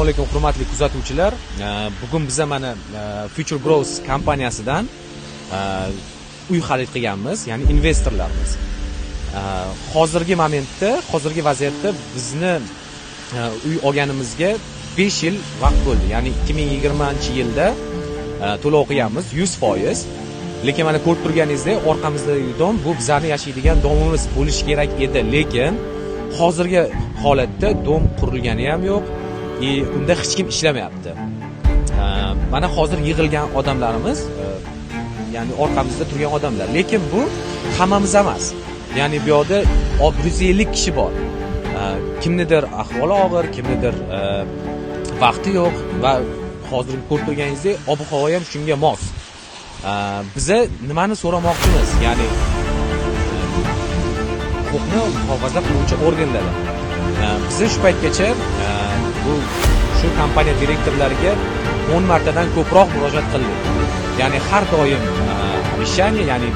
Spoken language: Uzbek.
Assalomu alaykum hurmatli kuzatuvchilar. Bugun biz mana Future Growth kompaniyasidan uy xarid qilganmiz, ya'ni investorlarmiz. Hozirgi momentda, hozirgi vaziyatda bizni uy olganimizga 5 yil vaqt bo'ldi. Ya'ni 2020-yilda to'lov qilganmiz 100%. Lekin mana ko'rib turganingizdek, orqamizdagi dom bu bizlarning yashaydigan domimiz bo'lishi kerak edi, lekin hozirgi holatda dom qurilgani ham yo'q. Unda hech kim ishlamayapti. Mana hozir yig'ilgan odamlarimiz, ya'ni orqamizda turgan odamlar. Lekin bu hammamiz emas. Ya'ni bu yerda 150 kishi bor. Kimnidir ahvoli og'ir, kimnidir vaqti yo'q va hozir ko'rib turganingizdek, ob-havo ham shunga mos. Biza nimani so'ramoqchimiz? Ya'ni huquqni muhofaza qiluvchi organlardan. Biz shu paytgacha shu kompaniya direktorlariga 10 martadan ko'proq murojaat qildik. Ya'ni har doim обещание, ya'ni